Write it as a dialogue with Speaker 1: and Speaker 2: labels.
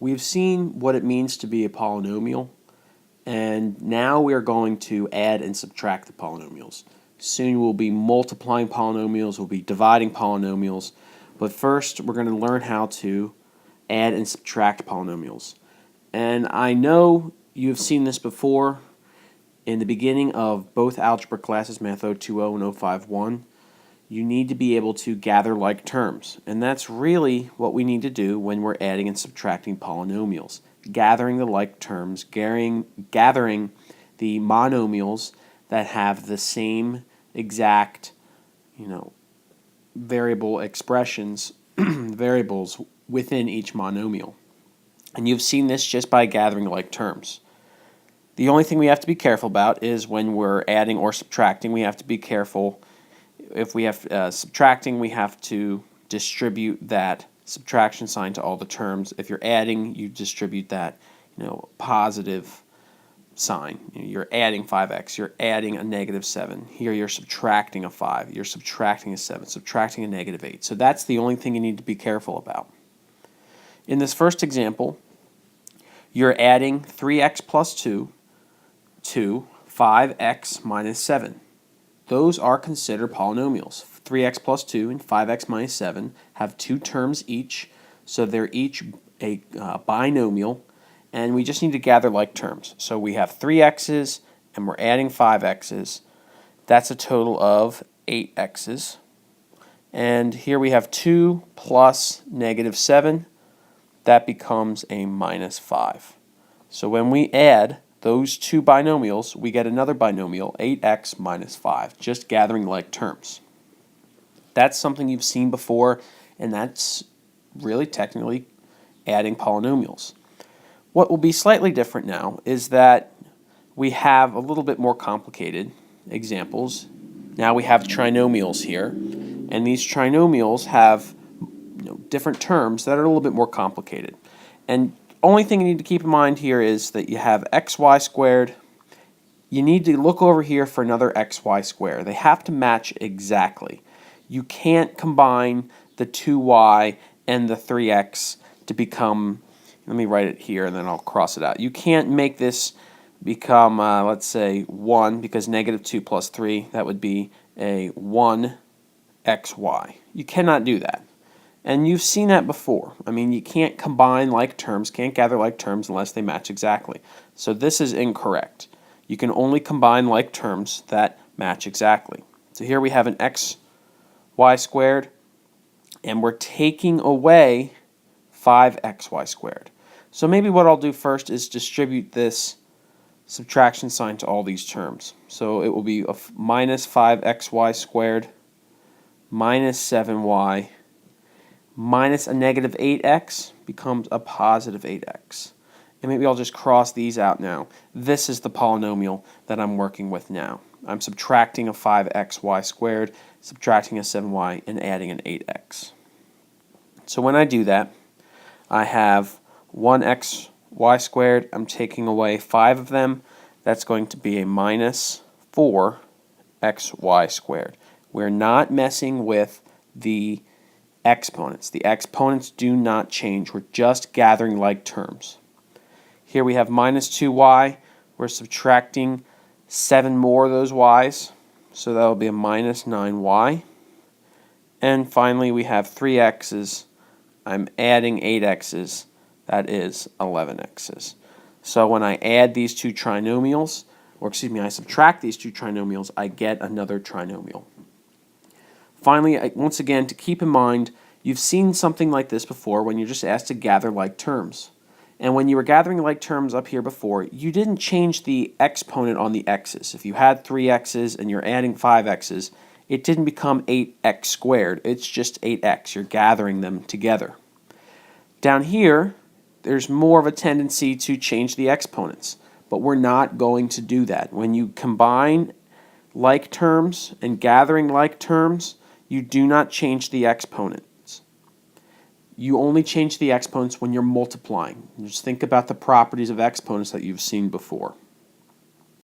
Speaker 1: we've seen what it means to be a polynomial, and now we are going to add and subtract the polynomials. Soon we'll be multiplying polynomials, we'll be dividing polynomials, but first we're going to learn how to add and subtract polynomials. And I know you've seen this before in the beginning of both algebra classes, Math 020 and 051. You need to be able to gather like terms, and that's really what we need to do when we're adding and subtracting polynomials. Gathering the like terms, gathering the monomials that have the same exact, variable expressions, variables within each monomial. And you've seen this just by gathering like terms. The only thing we have to be careful about is when we're adding or subtracting, we have to be careful. If we have subtracting, we have to distribute that subtraction sign to all the terms. If you're adding, you distribute that, positive sign. You're adding 5x, you're adding a negative 7. Here you're subtracting a 5, you're subtracting a 7, subtracting a negative 8. So that's the only thing you need to be careful about. In this first example, you're adding 3x plus 2 to 5x minus 7. Those are considered polynomials. 3x plus 2 and 5x minus 7 have two terms each, so they're each a binomial, and we just need to gather like terms. So we have 3x's and we're adding 5x's. That's a total of 8x's. And here we have 2 plus negative 7. That becomes a minus 5. So when we add those two binomials, we get another binomial, 8x minus 5, just gathering like terms. That's something you've seen before, and that's really technically adding polynomials. What will be slightly different now is that we have a little bit more complicated examples. Now we have trinomials here, and these trinomials have different terms that are a little bit more complicated. And only thing you need to keep in mind here is that you have xy squared. You need to look over here for another xy squared. They have to match exactly. You can't combine the 2y and the 3x to become, let me write it here and then I'll cross it out. You can't make this become, let's say, 1, because negative 2 plus 3, that would be a 1xy. You cannot do that. And you've seen that before. I mean, you can't combine like terms, can't gather like terms unless they match exactly. So this is incorrect. You can only combine like terms that match exactly. So here we have an xy squared, and we're taking away 5xy squared. So maybe what I'll do first is distribute this subtraction sign to all these terms. So it will be a minus 5xy squared minus 7y minus a negative 8x becomes a positive 8x. And maybe I'll just cross these out now. This is the polynomial that I'm working with now. I'm subtracting a 5xy squared, subtracting a 7y, and adding an 8x. So when I do that, I have 1xy squared. I'm taking away 5 of them. That's going to be a minus 4xy squared. We're not messing with the exponents. The exponents do not change. We're just gathering like terms. Here we have minus 2y. We're subtracting 7 more of those y's, so that will be a minus 9y. And finally we have 3x's. I'm adding 8x's. That is 11x's. So when I add these two trinomials, or excuse me, I subtract these two trinomials, I get another trinomial. Finally, once again, to keep in mind, you've seen something like this before when you're just asked to gather like terms. And when you were gathering like terms up here before, you didn't change the exponent on the x's. If you had 3x's and you're adding 5x's, it didn't become 8x squared. It's just 8x. You're gathering them together. Down here, there's more of a tendency to change the exponents, but we're not going to do that. When you combine like terms and gathering like terms, you do not change the exponents. You only change the exponents when you're multiplying. Just think about the properties of exponents that you've seen before.